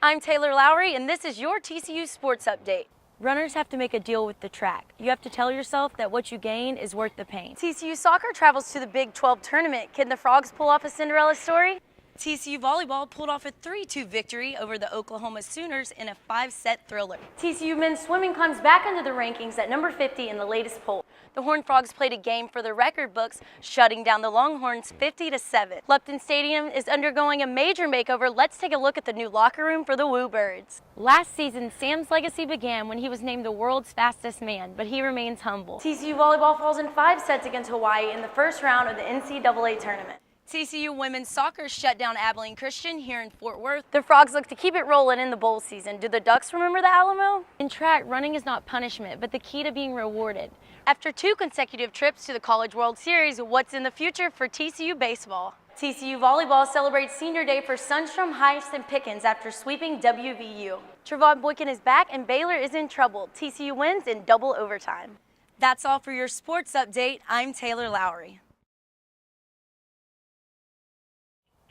I'm Taylor Lowery, and this is your TCU Sports Update. Runners have to make a deal with the track. You have to tell yourself that what you gain is worth the pain. TCU soccer travels to the Big 12 tournament. Can the Frogs pull off a Cinderella story? TCU volleyball pulled off a 3-2 victory over the Oklahoma Sooners in a 5-set thriller. TCU men's swimming climbs back into the rankings at number 50 in the latest poll. The Horned Frogs played a game for the record books, shutting down the Longhorns 50-7. Lupton Stadium is undergoing a major makeover. Let's take a look at the new locker room for the Woo Birds. Last season, Sam's legacy began when he was named the world's fastest man, but he remains humble. TCU volleyball falls in 5 sets against Hawaii in the first round of the NCAA tournament. TCU women's soccer shut down Abilene Christian here in Fort Worth. The Frogs look to keep it rolling in the bowl season. Do the Ducks remember the Alamo? In track, running is not punishment, but the key to being rewarded. After 2 consecutive trips to the College World Series, what's in the future for TCU baseball? TCU volleyball celebrates senior day for Sunstrom, Heiss, and Pickens after sweeping WVU. Trevon Boykin is back and Baylor is in trouble. TCU wins in double overtime. That's all for your sports update. I'm Taylor Lowery.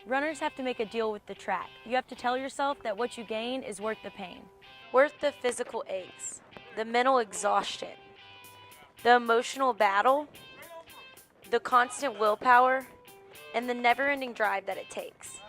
Runners have to make a deal with the track. You have to tell yourself that what you gain is worth the pain. Worth the physical aches, the mental exhaustion, the emotional battle, the constant willpower, and the never-ending drive that it takes.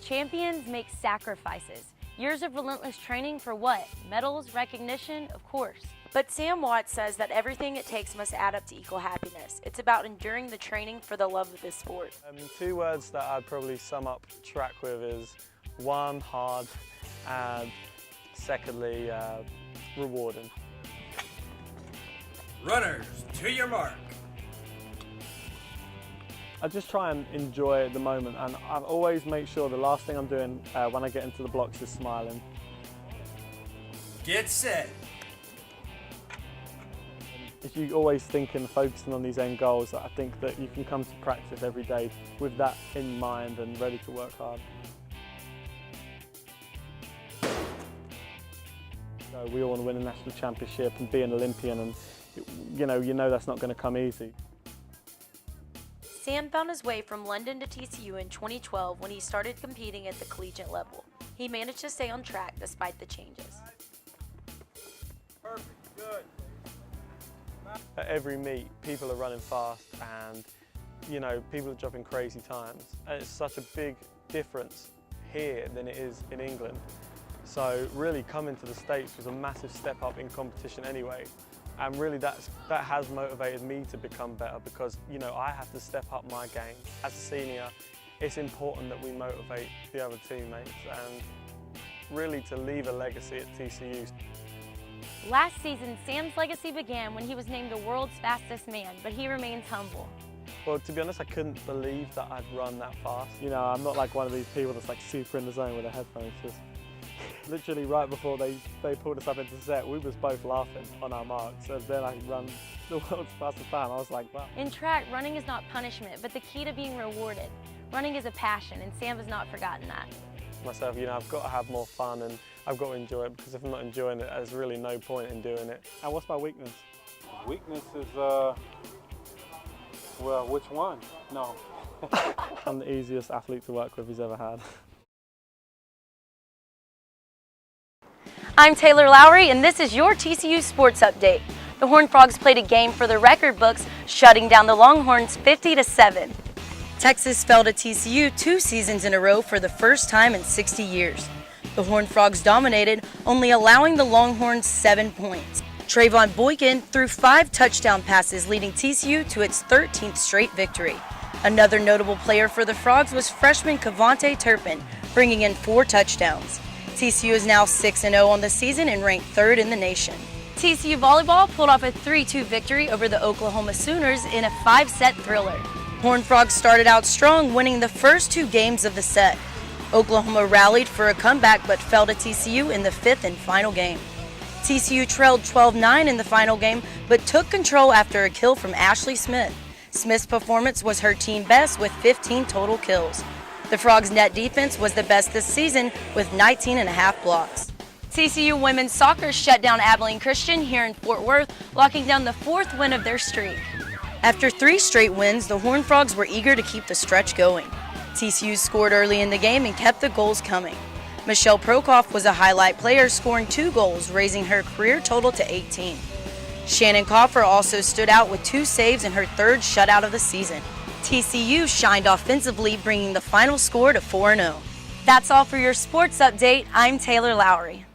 Champions make sacrifices. Years of relentless training for what? Medals, recognition, of course. But Sam Watts says that everything it takes must add up to equal happiness. It's about enduring the training for the love of this sport. 2 words that I'd probably sum up track with is 1, hard, and secondly, rewarding. Runners, to your mark. I just try and enjoy the moment, and I always make sure the last thing I'm doing when I get into the blocks is smiling. Get set. If you always thinking and focusing on these end goals, I think that you can come to practice every day with that in mind and ready to work hard. So we all want to win a national championship and be an Olympian, and you know that's not going to come easy. Sam found his way from London to TCU in 2012 when he started competing at the collegiate level. He managed to stay on track despite the changes. Perfect, good. At every meet, people are running fast, and people are dropping crazy times. And it's such a big difference here than it is in England. So really coming to the States was a massive step up in competition anyway. And really that has motivated me to become better because, I have to step up my game. As a senior, it's important that we motivate the other teammates and really to leave a legacy at TCU. Last season, Sam's legacy began when he was named the world's fastest man, but he remains humble. Well, to be honest, I couldn't believe that I'd run that fast. I'm not like one of these people that's like super in the zone with their headphones. Just literally right before they pulled us up into the set, we was both laughing on our marks. And then I run the world's fastest time. I was like, wow. In track, running is not punishment, but the key to being rewarded. Running is a passion, and Sam has not forgotten that. Myself, I've got to have more fun and I've got to enjoy it, because if I'm not enjoying it, there's really no point in doing it. And what's my weakness? Weakness is, well, which one? No. I'm the easiest athlete to work with he's ever had. I'm Taylor Lowery, and this is your TCU Sports Update. The Horned Frogs played a game for the record books, shutting down the Longhorns 50-7. Texas fell to TCU 2 seasons in a row for the first time in 60 years. The Horned Frogs dominated, only allowing the Longhorns 7 points. Trevon Boykin threw 5 touchdown passes, leading TCU to its 13th straight victory. Another notable player for the Frogs was freshman Kavonte Turpin, bringing in 4 touchdowns. TCU is now 6-0 on the season and ranked 3rd in the nation. TCU volleyball pulled off a 3-2 victory over the Oklahoma Sooners in a 5-set thriller. Horned Frogs started out strong, winning the first 2 games of the set. Oklahoma rallied for a comeback but fell to TCU in the 5th and final game. TCU trailed 12-9 in the final game but took control after a kill from Ashley Smith. Smith's performance was her team best with 15 total kills. The Frogs' net defense was the best this season with 19.5 blocks. TCU women's soccer shut down Abilene Christian here in Fort Worth, locking down the 4th win of their streak. After 3 straight wins, the Horned Frogs were eager to keep the stretch going. TCU scored early in the game and kept the goals coming. Michelle Prokoff was a highlight player, scoring 2 goals, raising her career total to 18. Shannon Coffer also stood out with 2 saves in her 3rd shutout of the season. TCU shined offensively, bringing the final score to 4-0. That's all for your sports update. I'm Taylor Lowery.